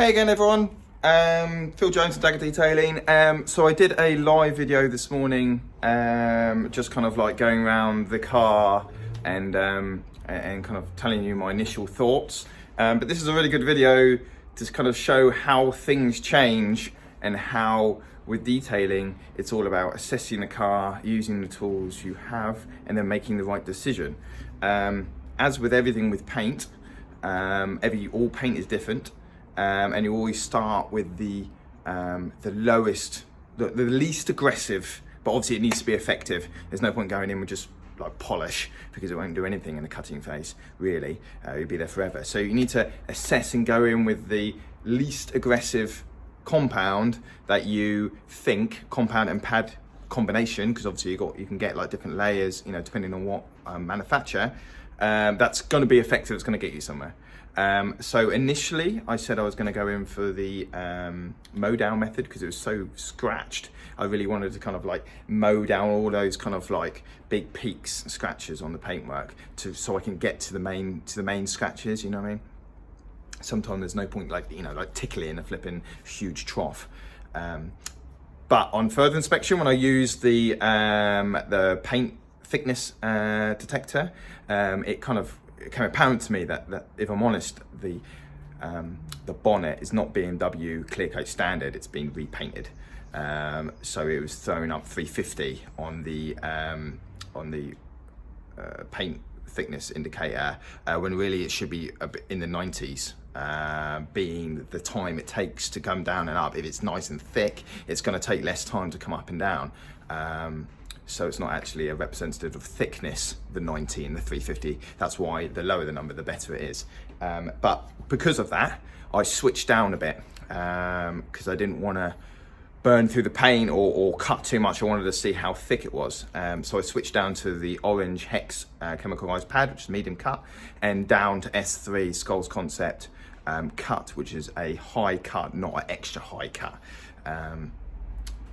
Hey again everyone, Phil Jones and Dagger Detailing. So I did a live video this morning, just kind of like going around the car and kind of telling you my initial thoughts. But this is a really good video to kind of show how things change and how with detailing it's all about assessing the car, using the tools you have and then making the right decision. As with everything with paint, all paint is different. And you always start with the lowest, the least aggressive, but obviously it needs to be effective. There's no point going in with just like polish because it won't do anything in the cutting phase, really. You'll be there forever. So you need to assess and go in with the least aggressive compound that you think, compound and pad combination, because obviously you can get like different layers, you know, depending on what manufacturer. That's going to be effective. It's going to get you somewhere. So initially I said I was going to go in for the mow down method because it was so scratched. I really wanted to kind of like mow down all those kind of like big peaks and scratches on the paintwork so I can get to the main scratches, you know what I mean? Sometimes there's no point like, you know, like tickling a flipping huge trough. But on further inspection, when I used the paint thickness detector, it became apparent to me that if I'm honest, the bonnet is not BMW clear coat standard, it's been repainted. So it was throwing up 350 on the paint thickness indicator, when really it should be a bit in the 90s, being the time it takes to come down and up. If it's nice and thick, it's going to take less time to come up and down. So it's not actually a representative of thickness, the 90 and the 350. That's why the lower the number, the better it is. But because of that, I switched down a bit because I didn't want to burn through the paint or cut too much. I wanted to see how thick it was. So I switched down to the orange Hex chemicalized pad, which is medium cut, and down to S3 Skulls Concept cut, which is a high cut, not an extra high cut.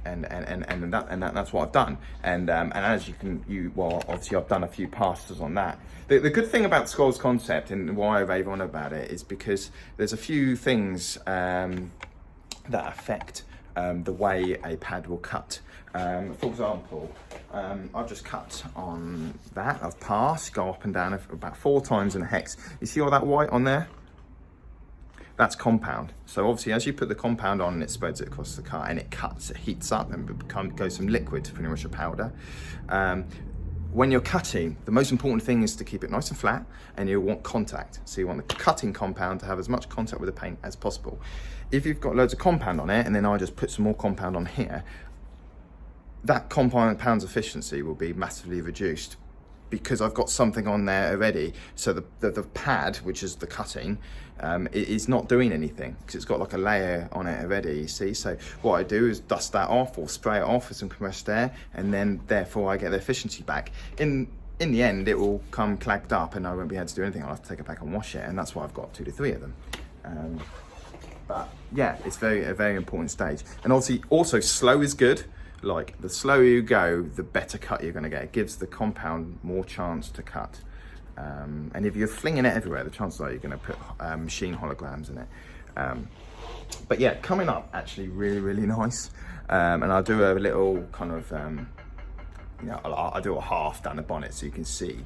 And that's what I've done. And as obviously I've done a few passes on that. The good thing about Skulls Concept and why I rave on about it is because there's a few things that affect the way a pad will cut. For example, I've just cut on that. I've passed, go up and down about 4 times in a hex. You see all that white on there? That's compound. So obviously as you put the compound on, it spreads it across the car and it cuts, it heats up and goes from liquid to pretty much a powder. When you're cutting, the most important thing is to keep it nice and flat, and you want contact. So you want the cutting compound to have as much contact with the paint as possible. If you've got loads of compound on it, and then I just put some more compound on here, that compound's efficiency will be massively reduced because I've got something on there already. So the pad, which is the cutting, it is not doing anything because it's got like a layer on it already, you see? So what I do is dust that off or spray it off with some compressed air, and then therefore I get the efficiency back. In the end, it will come clagged up and I won't be able to do anything. I'll have to take it back and wash it, and that's why I've got 2 to 3 of them. But yeah, it's a very important stage. And obviously also slow is good. Like the slower you go, the better cut you're going to get. It gives the compound more chance to cut. And if you're flinging it everywhere, the chances are you're going to put machine holograms in it. But yeah, coming up actually really nice. And I'll do a little kind of, I'll do a half down the bonnet so you can see.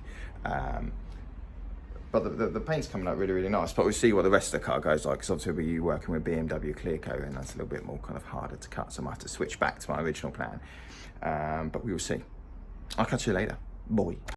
But the paint's coming out really nice. But we'll see what the rest of the car goes like, because obviously we'll be working with BMW clear coat, and that's a little bit more kind of harder to cut, so I might have to switch back to my original plan. But we will see. I'll catch you later. Bye.